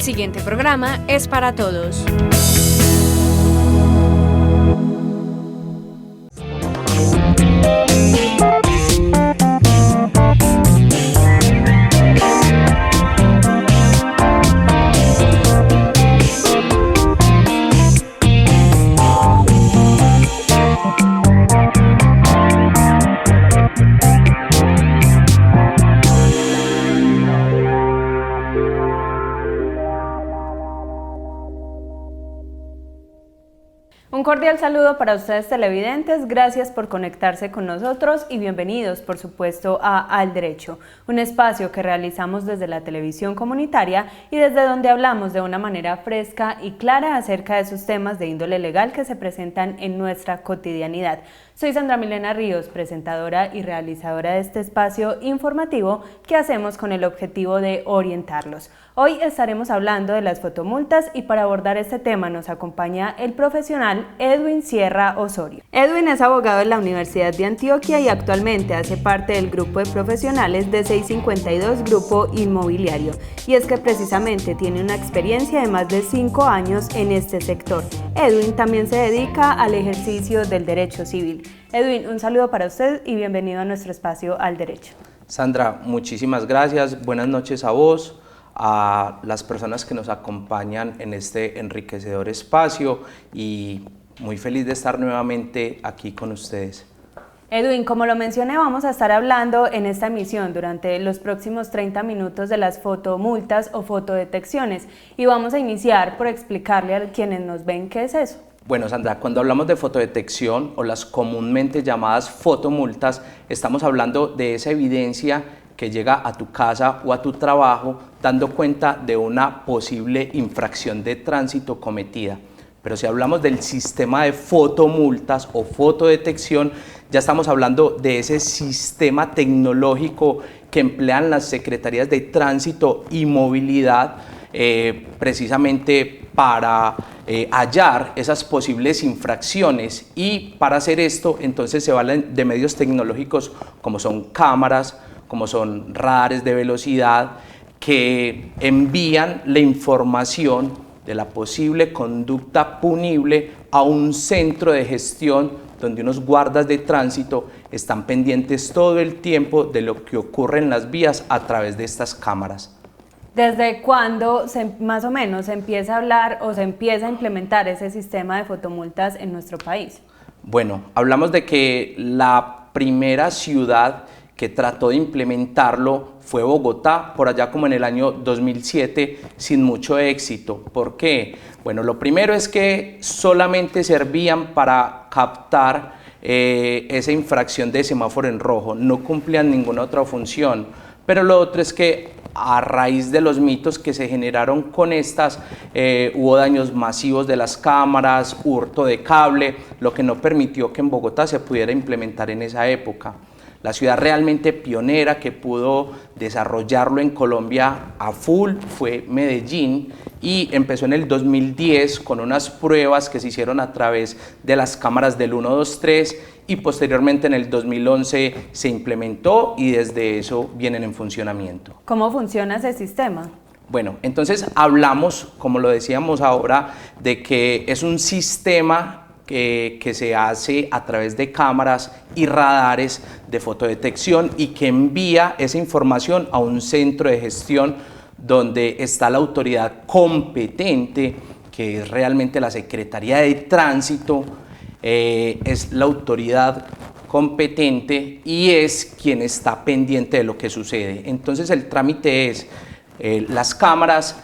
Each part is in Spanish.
siguiente programa es para todos. Un cordial saludo para ustedes televidentes, gracias por conectarse con nosotros y bienvenidos por supuesto a Al Derecho, un espacio que realizamos desde la televisión comunitaria y desde donde hablamos de una manera fresca y clara acerca de esos temas de índole legal que se presentan en nuestra cotidianidad. Soy Sandra Milena Ríos, presentadora y realizadora de este espacio informativo que hacemos con el objetivo de orientarlos. Hoy estaremos hablando de las fotomultas y para abordar este tema nos acompaña el profesional Edwin Sierra Osorio. Edwin es abogado de la Universidad de Antioquia y actualmente hace parte del grupo de profesionales de 652 Grupo Inmobiliario. Y es que precisamente tiene una experiencia de más de 5 años en este sector. Edwin también se dedica al ejercicio del derecho civil. Edwin, un saludo para usted y bienvenido a nuestro espacio Al Derecho. Sandra, muchísimas gracias. Buenas noches a vos, a las personas que nos acompañan en este enriquecedor espacio y muy feliz de estar nuevamente aquí con ustedes. Edwin, como lo mencioné, vamos a estar hablando en esta emisión durante los próximos 30 minutos de las fotomultas o fotodetecciones y vamos a iniciar por explicarle a quienes nos ven qué es eso. Bueno, Sandra, cuando hablamos de fotodetección o las comúnmente llamadas fotomultas, estamos hablando de esa evidencia que llega a tu casa o a tu trabajo dando cuenta de una posible infracción de tránsito cometida. Pero si hablamos del sistema de fotomultas o fotodetección, ya estamos hablando de ese sistema tecnológico que emplean las Secretarías de Tránsito y Movilidad precisamente para hallar esas posibles infracciones, y para hacer esto entonces se valen de medios tecnológicos como son cámaras, como son radares de velocidad que envían la información de la posible conducta punible a un centro de gestión donde unos guardas de tránsito están pendientes todo el tiempo de lo que ocurre en las vías a través de estas cámaras. ¿Desde cuándo más o menos se empieza a hablar o se empieza a implementar ese sistema de fotomultas en nuestro país? Bueno, hablamos de que la primera ciudad que trató de implementarlo fue Bogotá, por allá como en el año 2007, sin mucho éxito. ¿Por qué? Bueno, lo primero es que solamente servían para captar esa infracción de semáforo en rojo, no cumplían ninguna otra función. Pero lo otro es que a raíz de los mitos que se generaron con estas, hubo daños masivos de las cámaras, hurto de cable, lo que no permitió que en Bogotá se pudiera implementar en esa época. La ciudad realmente pionera que pudo desarrollarlo en Colombia a full fue Medellín, y empezó en el 2010 con unas pruebas que se hicieron a través de las cámaras del 123 y posteriormente en el 2011 se implementó y desde eso vienen en funcionamiento. ¿Cómo funciona ese sistema? Bueno, entonces hablamos, como lo decíamos ahora, de que es un sistema que se hace a través de cámaras y radares de fotodetección y que envía esa información a un centro de gestión donde está la autoridad competente, que es realmente la Secretaría de Tránsito, es la autoridad competente y es quien está pendiente de lo que sucede. Entonces el trámite es, las cámaras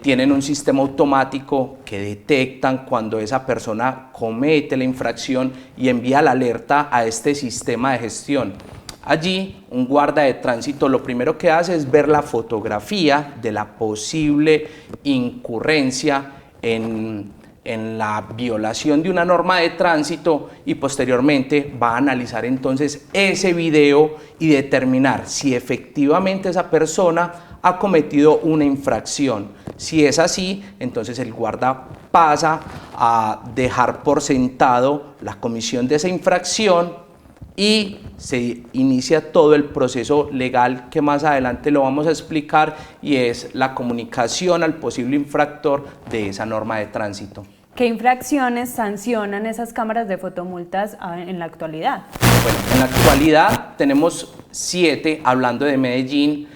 tienen un sistema automático que detectan cuando esa persona comete la infracción y envía la alerta a este sistema de gestión. Allí, un guarda de tránsito lo primero que hace es ver la fotografía de la posible incurrencia en la violación de una norma de tránsito y posteriormente va a analizar entonces ese video y determinar si efectivamente esa persona ha cometido una infracción. Si es así, entonces el guarda pasa a dejar por sentado la comisión de esa infracción y se inicia todo el proceso legal que más adelante lo vamos a explicar, y es la comunicación al posible infractor de esa norma de tránsito. ¿Qué infracciones sancionan esas cámaras de fotomultas en la actualidad? Bueno, en la actualidad tenemos 7, hablando de Medellín.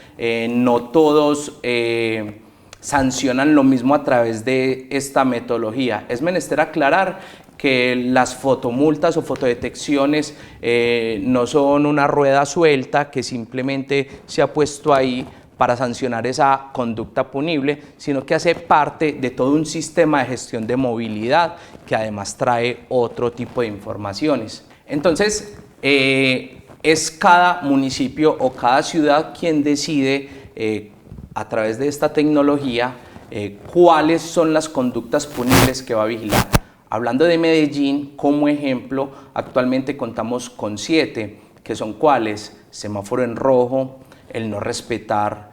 No todos sancionan lo mismo a través de esta metodología. Es menester aclarar que las fotomultas o fotodetecciones no son una rueda suelta que simplemente se ha puesto ahí para sancionar esa conducta punible, sino que hace parte de todo un sistema de gestión de movilidad que además trae otro tipo de informaciones. Entonces, es cada municipio o cada ciudad quien decide a través de esta tecnología cuáles son las conductas punibles que va a vigilar. Hablando de Medellín, como ejemplo, actualmente contamos con 7, que son cuáles: semáforo en rojo, el no respetar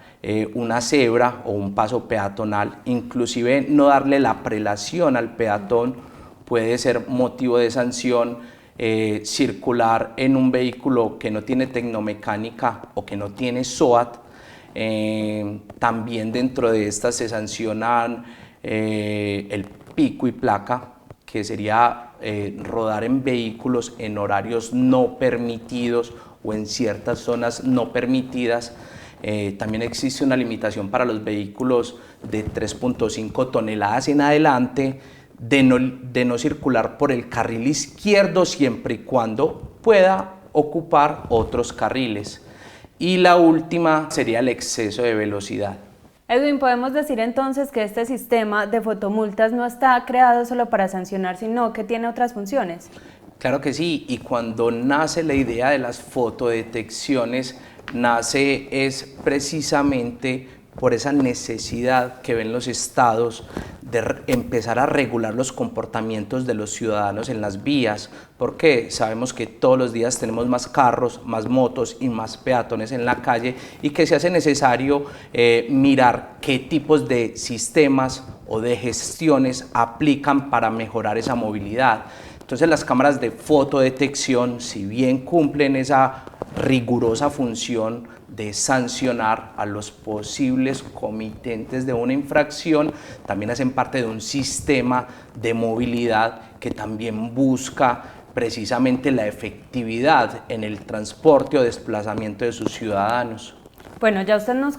una cebra o un paso peatonal, inclusive no darle la prelación al peatón puede ser motivo de sanción. Circular en un vehículo que no tiene tecnomecánica o que no tiene SOAT. También dentro de estas se sancionan el pico y placa, que sería rodar en vehículos en horarios no permitidos o en ciertas zonas no permitidas. También existe una limitación para los vehículos de 3.5 toneladas en adelante de no circular por el carril izquierdo siempre y cuando pueda ocupar otros carriles. Y la última sería el exceso de velocidad. Edwin, ¿podemos decir entonces que este sistema de fotomultas no está creado solo para sancionar, sino que tiene otras funciones? Claro que sí, y cuando nace la idea de las fotodetecciones, es precisamente por esa necesidad que ven los estados de empezar a regular los comportamientos de los ciudadanos en las vías, porque sabemos que todos los días tenemos más carros, más motos y más peatones en la calle, y que se hace necesario mirar qué tipos de sistemas o de gestiones aplican para mejorar esa movilidad. Entonces las cámaras de fotodetección, si bien cumplen esa rigurosa función de sancionar a los posibles comitentes de una infracción, también hacen parte de un sistema de movilidad que también busca precisamente la efectividad en el transporte o desplazamiento de sus ciudadanos. Bueno, ya usted nos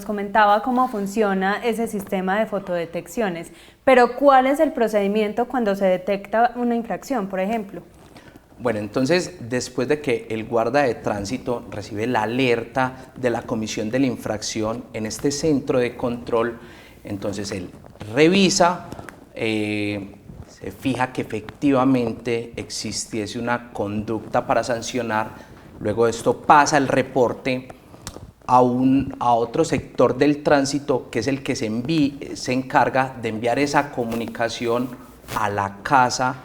comentaba cómo funciona ese sistema de fotodetecciones, pero ¿cuál es el procedimiento cuando se detecta una infracción, por ejemplo? Bueno, entonces, después de que el guarda de tránsito recibe la alerta de la comisión de la infracción en este centro de control, entonces él revisa, se fija que efectivamente existiese una conducta para sancionar. Luego esto pasa el reporte a otro sector del tránsito, que es el que se encarga de enviar esa comunicación a la casa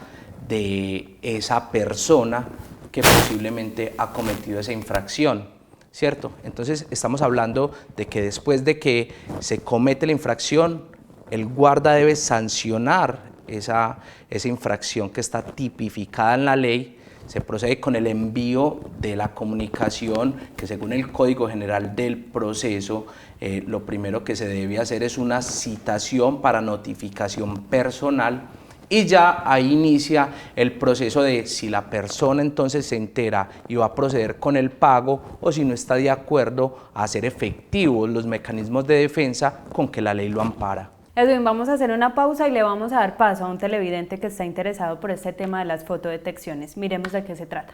de esa persona que posiblemente ha cometido esa infracción, ¿cierto? Entonces estamos hablando de que después de que se comete la infracción, el guarda debe sancionar esa infracción que está tipificada en la ley. Se procede con el envío de la comunicación, que según el Código General del Proceso, lo primero que se debe hacer es una citación para notificación personal, y ya ahí inicia el proceso de si la persona entonces se entera y va a proceder con el pago, o si no está de acuerdo a hacer efectivos los mecanismos de defensa con que la ley lo ampara. Edwin, vamos a hacer una pausa y le vamos a dar paso a un televidente que está interesado por este tema de las fotodetecciones. Miremos de qué se trata.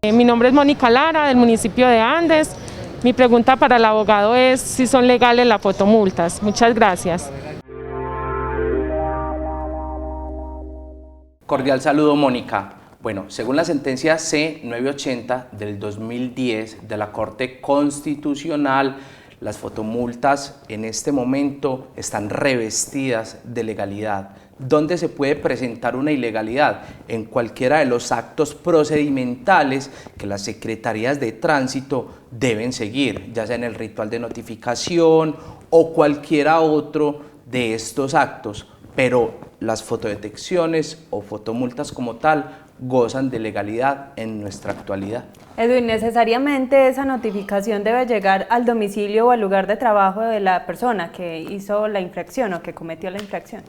Mi nombre es Mónica Lara, del municipio de Andes. Mi pregunta para el abogado es si son legales las fotomultas. Muchas gracias. Cordial saludo, Mónica. Bueno, según la sentencia C980 del 2010 de la Corte Constitucional, las fotomultas en este momento están revestidas de legalidad. ¿Dónde se puede presentar una ilegalidad? En cualquiera de los actos procedimentales que las secretarías de tránsito deben seguir, ya sea en el ritual de notificación o cualquiera otro de estos actos. Pero las fotodetecciones o fotomultas como tal gozan de legalidad en nuestra actualidad. Edwin, ¿necesariamente esa notificación debe llegar al domicilio o al lugar de trabajo de la persona que hizo la infracción o que cometió la infracción?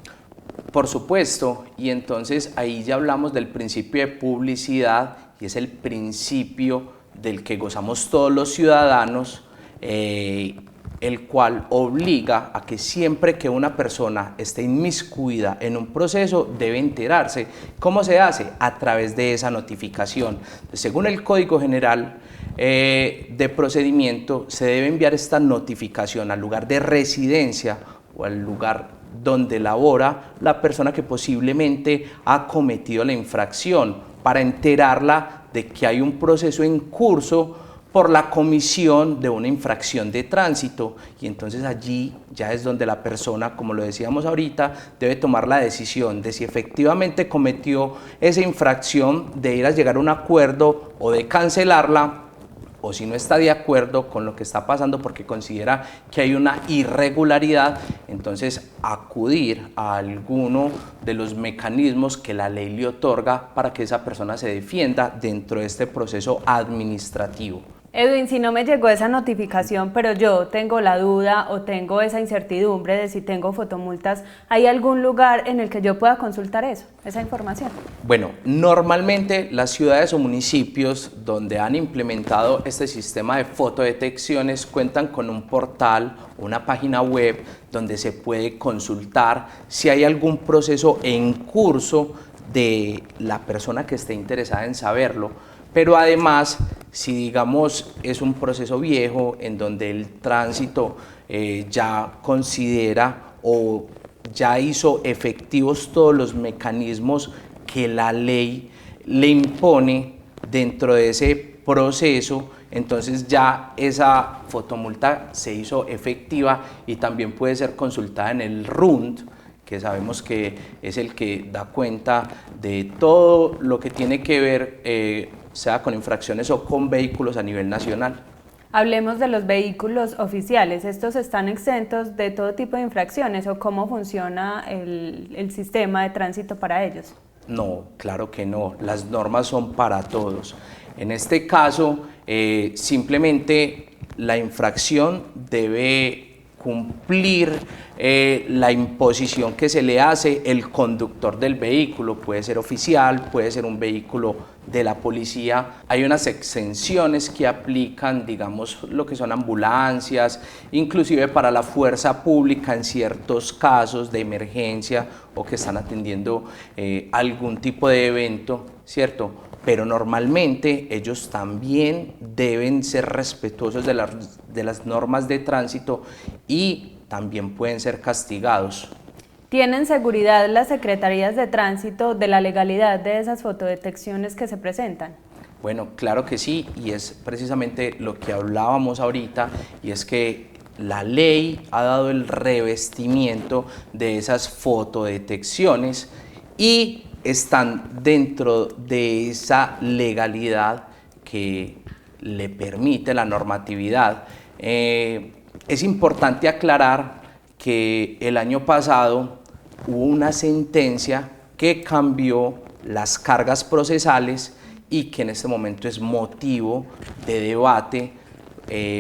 Por supuesto, y entonces ahí ya hablamos del principio de publicidad y es el principio del que gozamos todos los ciudadanos, el cual obliga a que siempre que una persona esté inmiscuida en un proceso debe enterarse. ¿Cómo se hace? A través de esa notificación. Según el Código General de Procedimiento, se debe enviar esta notificación al lugar de residencia o al lugar donde labora la persona que posiblemente ha cometido la infracción para enterarla de que hay un proceso en curso por la comisión de una infracción de tránsito, y entonces allí ya es donde la persona, como lo decíamos ahorita, debe tomar la decisión de si efectivamente cometió esa infracción, de ir a llegar a un acuerdo o de cancelarla, o si no está de acuerdo con lo que está pasando porque considera que hay una irregularidad, entonces acudir a alguno de los mecanismos que la ley le otorga para que esa persona se defienda dentro de este proceso administrativo. Edwin, si no me llegó esa notificación, pero yo tengo la duda o tengo esa incertidumbre de si tengo fotomultas, ¿hay algún lugar en el que yo pueda consultar eso, esa información? Bueno, normalmente las ciudades o municipios donde han implementado este sistema de fotodetecciones cuentan con un portal, una página web donde se puede consultar si hay algún proceso en curso de la persona que esté interesada en saberlo. Pero además, si digamos es un proceso viejo en donde el tránsito ya considera o ya hizo efectivos todos los mecanismos que la ley le impone dentro de ese proceso, entonces ya esa fotomulta se hizo efectiva y también puede ser consultada en el RUND, que sabemos que es el que da cuenta de todo lo que tiene que ver sea con infracciones o con vehículos a nivel nacional. Hablemos de los vehículos oficiales. ¿Estos están exentos de todo tipo de infracciones o cómo funciona el sistema de tránsito para ellos? No, claro que no. Las normas son para todos. En este caso, simplemente la infracción debe cumplir la imposición que se le hace el conductor del vehículo, puede ser oficial, puede ser un vehículo de la policía. Hay unas exenciones que aplican, digamos, lo que son ambulancias, inclusive para la fuerza pública en ciertos casos de emergencia o que están atendiendo algún tipo de evento, ¿cierto? Pero normalmente ellos también deben ser respetuosos de las normas de tránsito y también pueden ser castigados. ¿Tienen seguridad las secretarías de tránsito de la legalidad de esas fotodetecciones que se presentan? Bueno, claro que sí, y es precisamente lo que hablábamos ahorita, y es que la ley ha dado el revestimiento de esas fotodetecciones y están dentro de esa legalidad que le permite la normatividad. Es importante aclarar que el año pasado hubo una sentencia que cambió las cargas procesales y que en este momento es motivo de debate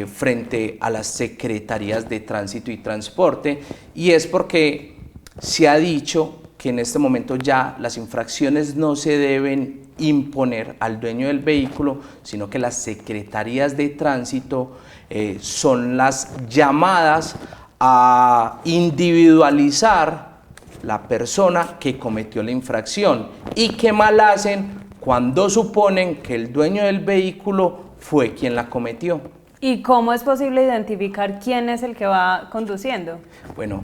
frente a las secretarías de tránsito y transporte, y es porque se ha dicho que en este momento ya las infracciones no se deben imponer al dueño del vehículo, sino que las secretarías de tránsito son las llamadas a individualizar la persona que cometió la infracción. Y qué mal hacen cuando suponen que el dueño del vehículo fue quien la cometió. ¿Y cómo es posible identificar quién es el que va conduciendo? Bueno,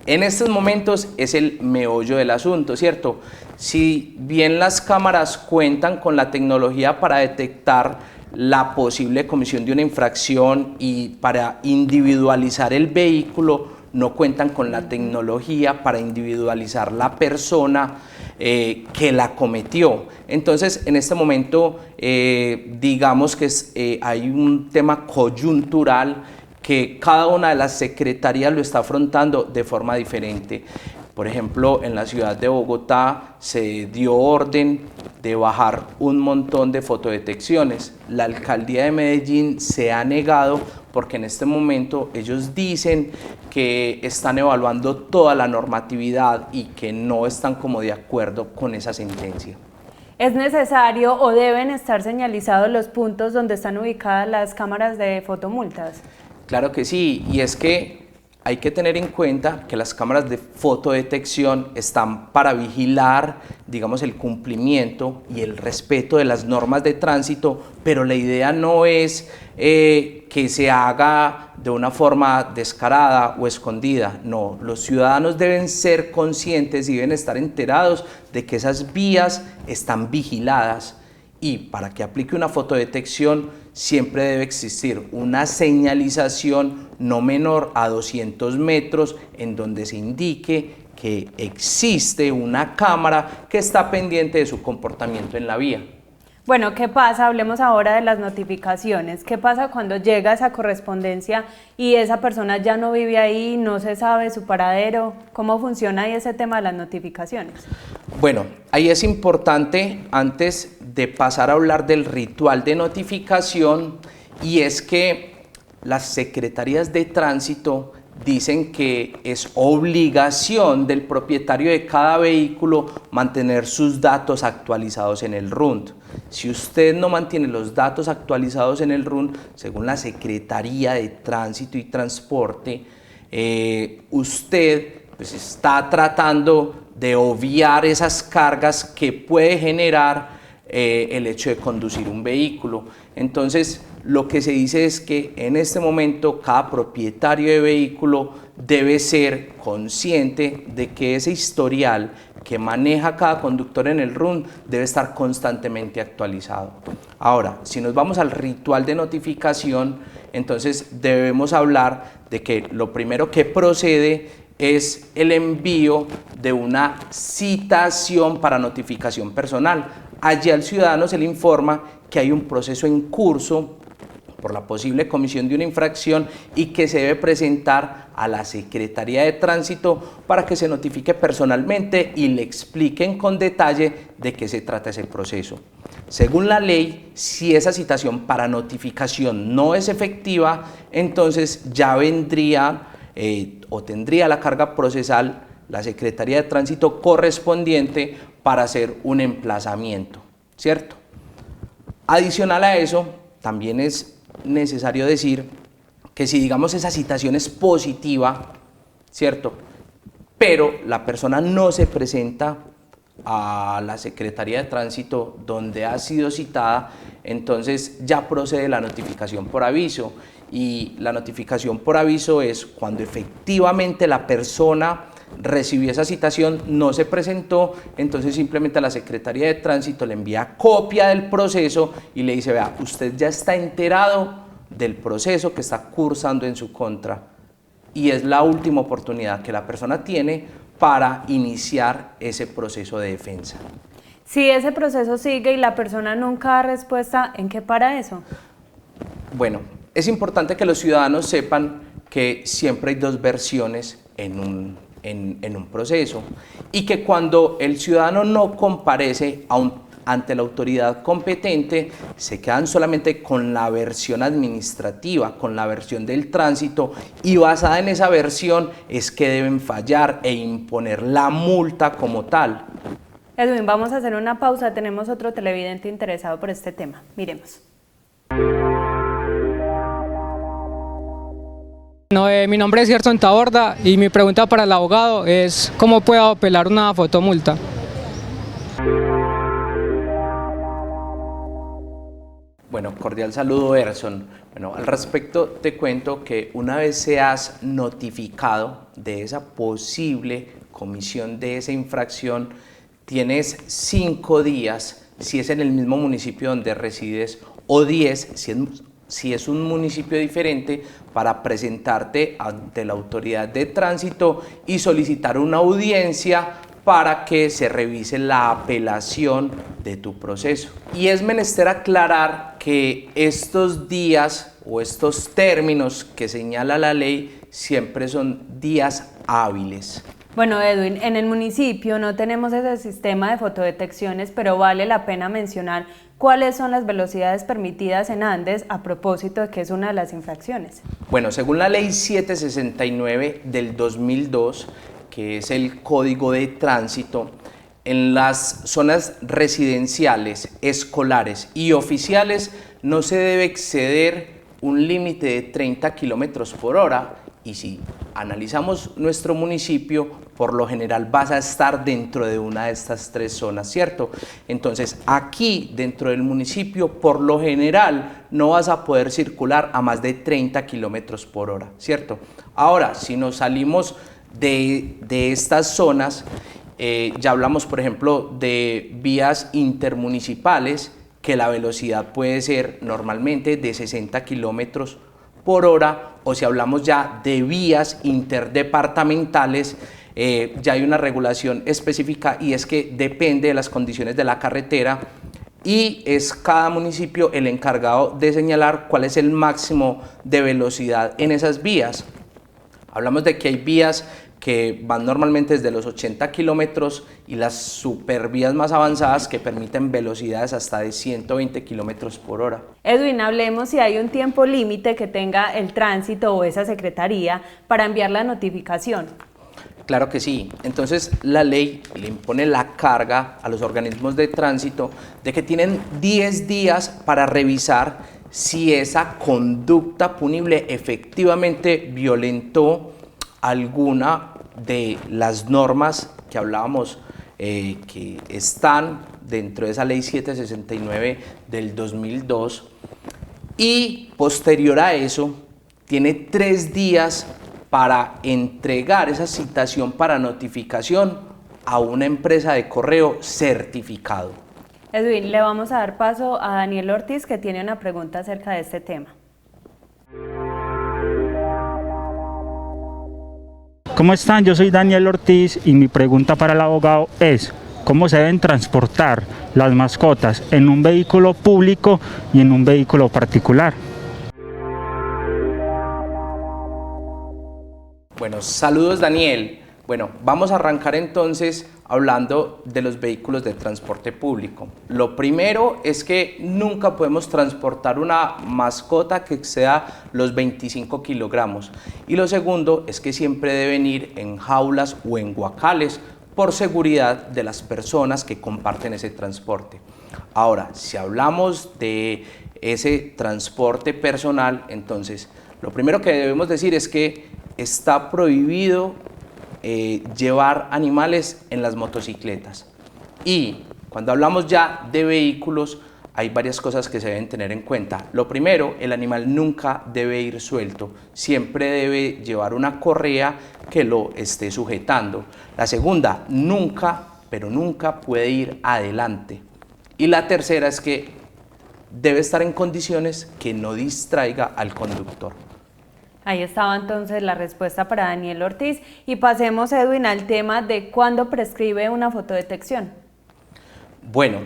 en estos momentos es el meollo del asunto, ¿cierto? Si bien las cámaras cuentan con la tecnología para detectar la posible comisión de una infracción y para individualizar el vehículo, no cuentan con la tecnología para individualizar la persona que la cometió. Entonces, en este momento, digamos que hay un tema coyuntural que cada una de las secretarías lo está afrontando de forma diferente. Por ejemplo, en la ciudad de Bogotá se dio orden de bajar un montón de fotodetecciones. La alcaldía de Medellín se ha negado porque en este momento ellos dicen que están evaluando toda la normatividad y que no están como de acuerdo con esa sentencia. ¿Es necesario o deben estar señalizados los puntos donde están ubicadas las cámaras de fotomultas? Claro que sí, y es que hay que tener en cuenta que las cámaras de fotodetección están para vigilar, digamos, el cumplimiento y el respeto de las normas de tránsito, pero la idea no es que se haga de una forma descarada o escondida. No, los ciudadanos deben ser conscientes y deben estar enterados de que esas vías están vigiladas. Y para que aplique una fotodetección siempre debe existir una señalización no menor a 200 metros en donde se indique que existe una cámara que está pendiente de su comportamiento en la vía. Bueno, ¿qué pasa? Hablemos ahora de las notificaciones. ¿Qué pasa cuando llega esa correspondencia y esa persona ya no vive ahí, no se sabe su paradero? ¿Cómo funciona ahí ese tema de las notificaciones? Bueno, ahí es importante, antes de pasar a hablar del ritual de notificación, y es que las secretarías de tránsito dicen que es obligación del propietario de cada vehículo mantener sus datos actualizados en el RUND. Si usted no mantiene los datos actualizados en el RUND, según la Secretaría de Tránsito y Transporte, usted pues, está tratando de obviar esas cargas que puede generar el hecho de conducir un vehículo. Entonces, lo que se dice es que en este momento cada propietario de vehículo debe ser consciente de que ese historial que maneja cada conductor en el RUND debe estar constantemente actualizado. Ahora, si nos vamos al ritual de notificación, entonces debemos hablar de que lo primero que procede es el envío de una citación para notificación personal. Allí al ciudadano se le informa que hay un proceso en curso por la posible comisión de una infracción y que se debe presentar a la Secretaría de Tránsito para que se notifique personalmente y le expliquen con detalle de qué se trata ese proceso. Según la ley, si esa citación para notificación no es efectiva, entonces ya vendría o tendría la carga procesal la Secretaría de Tránsito correspondiente para hacer un emplazamiento, ¿cierto? Adicional a eso, también es necesario decir que si digamos esa citación es positiva, ¿cierto? Pero la persona no se presenta a la Secretaría de Tránsito donde ha sido citada, entonces ya procede la notificación por aviso. Y la notificación por aviso es cuando efectivamente la persona recibió esa citación, no se presentó, entonces simplemente a la Secretaría de Tránsito le envía copia del proceso y le dice, vea, usted ya está enterado del proceso que está cursando en su contra y es la última oportunidad que la persona tiene para iniciar ese proceso de defensa. Si ese proceso sigue y la persona nunca da respuesta, ¿en qué para eso? Bueno, es importante que los ciudadanos sepan que siempre hay dos versiones en un proceso y que cuando el ciudadano no comparece ante la autoridad competente, se quedan solamente con la versión administrativa, con la versión del tránsito y basada en esa versión es que deben fallar e imponer la multa como tal. Edwin, vamos a hacer una pausa, tenemos otro televidente interesado por este tema, miremos. Mi nombre es Gerson Taborda y mi pregunta para el abogado es ¿cómo puedo apelar una fotomulta? Bueno, cordial saludo, Gerson. Bueno, al respecto te cuento que una vez seas notificado de esa posible comisión de esa infracción, tienes 5 días si es en el mismo municipio donde resides o 10 si es un municipio diferente para presentarte ante la autoridad de tránsito y solicitar una audiencia para que se revise la apelación de tu proceso. Y es menester aclarar que estos días o estos términos que señala la ley siempre son días hábiles. Bueno, Edwin, en el municipio no tenemos ese sistema de fotodetecciones, pero vale la pena mencionar cuáles son las velocidades permitidas en Andes a propósito de que es una de las infracciones. Bueno, según la ley 769 del 2002, que es el Código de Tránsito, en las zonas residenciales, escolares y oficiales no se debe exceder un límite de 30 kilómetros por hora. Y si analizamos nuestro municipio, por lo general vas a estar dentro de una de estas tres zonas, ¿cierto? Entonces, aquí dentro del municipio, por lo general, no vas a poder circular a más de 30 kilómetros por hora, ¿cierto? Ahora, si nos salimos de estas zonas, ya hablamos, por ejemplo, de vías intermunicipales, que la velocidad puede ser normalmente de 60 kilómetros por hora, o si hablamos ya de vías interdepartamentales, ya hay una regulación específica y es que depende de las condiciones de la carretera y es cada municipio el encargado de señalar cuál es el máximo de velocidad en esas vías. Hablamos de que hay vías que van normalmente desde los 80 kilómetros y las supervías más avanzadas que permiten velocidades hasta de 120 kilómetros por hora. Edwin, hablemos si hay un tiempo límite que tenga el tránsito o esa secretaría para enviar la notificación. Claro que sí. Entonces la ley le impone la carga a los organismos de tránsito de que tienen 10 días para revisar si esa conducta punible efectivamente violentó alguna de las normas que hablábamos que están dentro de esa ley 769 del 2002 y posterior a eso tiene 3 días para entregar esa citación para notificación a una empresa de correo certificado. Edwin, le vamos a dar paso a Daniel Ortiz, que tiene una pregunta acerca de este tema. ¿Cómo están? Yo soy Daniel Ortiz y mi pregunta para el abogado es: ¿cómo se deben transportar las mascotas en un vehículo público y en un vehículo particular? Bueno, saludos Daniel. Bueno, vamos a arrancar entonces hablando de los vehículos de transporte público. Lo primero es que nunca podemos transportar una mascota que exceda los 25 kilogramos. Y lo segundo es que siempre deben ir en jaulas o en guacales por seguridad de las personas que comparten ese transporte. Ahora, si hablamos de ese transporte personal, entonces lo primero que debemos decir es que está prohibido llevar animales en las motocicletas. Y cuando hablamos ya de vehículos, hay varias cosas que se deben tener en cuenta. Lo primero, el animal nunca debe ir suelto, siempre debe llevar una correa que lo esté sujetando. La segunda, nunca, pero nunca puede ir adelante. Y la tercera es que debe estar en condiciones que no distraiga al conductor. Ahí estaba entonces la respuesta para Daniel Ortiz y pasemos, Edwin, al tema de cuándo prescribe una fotodetección. Bueno,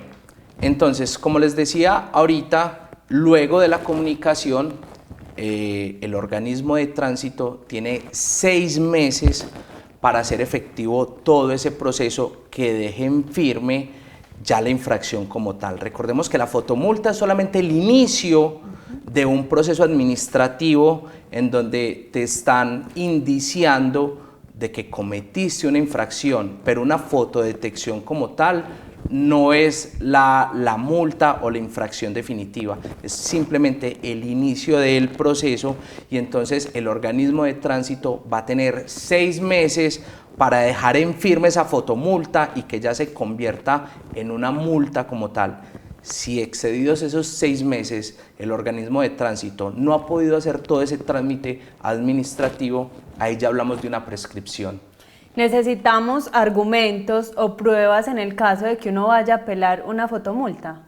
entonces, como les decía ahorita, luego de la comunicación, el organismo de tránsito tiene 6 meses para hacer efectivo todo ese proceso que deje en firme ya la infracción como tal. Recordemos que la fotomulta es solamente el inicio de un proceso administrativo en donde te están indiciando de que cometiste una infracción, pero una fotodetección como tal no es la multa o la infracción definitiva, es simplemente el inicio del proceso y entonces el organismo de tránsito va a tener 6 meses para dejar en firme esa fotomulta y que ya se convierta en una multa como tal. Si excedidos esos 6 meses el organismo de tránsito no ha podido hacer todo ese trámite administrativo, ahí ya hablamos de una prescripción. ¿Necesitamos argumentos o pruebas en el caso de que uno vaya a apelar una fotomulta?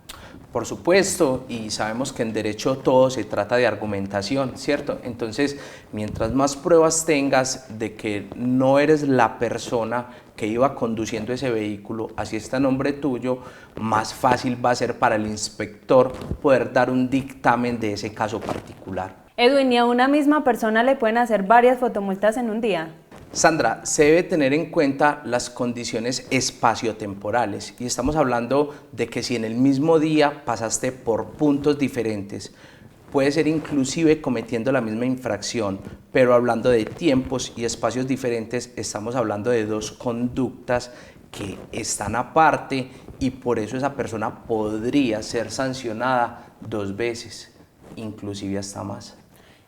Por supuesto, y sabemos que en derecho todo se trata de argumentación, ¿cierto? Entonces, mientras más pruebas tengas de que no eres la persona que iba conduciendo ese vehículo, así está a nombre tuyo, más fácil va a ser para el inspector poder dar un dictamen de ese caso particular. Edwin, ¿y a una misma persona le pueden hacer varias fotomultas en un día? Sandra, se debe tener en cuenta las condiciones espaciotemporales y estamos hablando de que si en el mismo día pasaste por puntos diferentes, puede ser inclusive cometiendo la misma infracción, pero hablando de tiempos y espacios diferentes, estamos hablando de dos conductas que están aparte y por eso esa persona podría ser sancionada 2 veces, inclusive hasta más.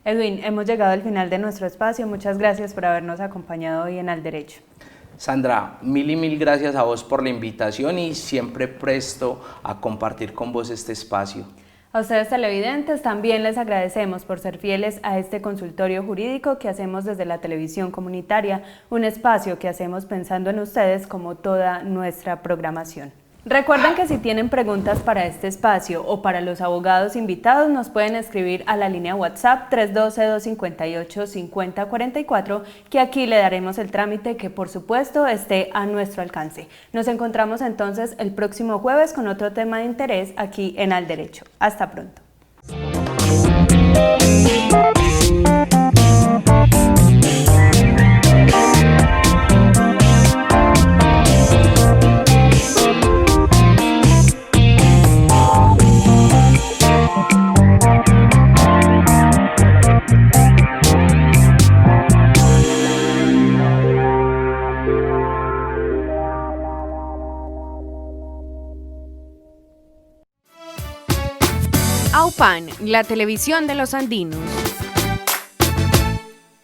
Edwin, hemos llegado al final de nuestro espacio. Muchas gracias por habernos acompañado hoy en Al Derecho. Sandra, mil y mil gracias a vos por la invitación y siempre presto a compartir con vos este espacio. A ustedes televidentes también les agradecemos por ser fieles a este consultorio jurídico que hacemos desde la televisión comunitaria, un espacio que hacemos pensando en ustedes como toda nuestra programación. Recuerden que si tienen preguntas para este espacio o para los abogados invitados, nos pueden escribir a la línea WhatsApp 312-258-5044, que aquí le daremos el trámite que por supuesto esté a nuestro alcance. Nos encontramos entonces el próximo jueves con otro tema de interés aquí en Al Derecho. Hasta pronto. AUPAN, la televisión de los andinos.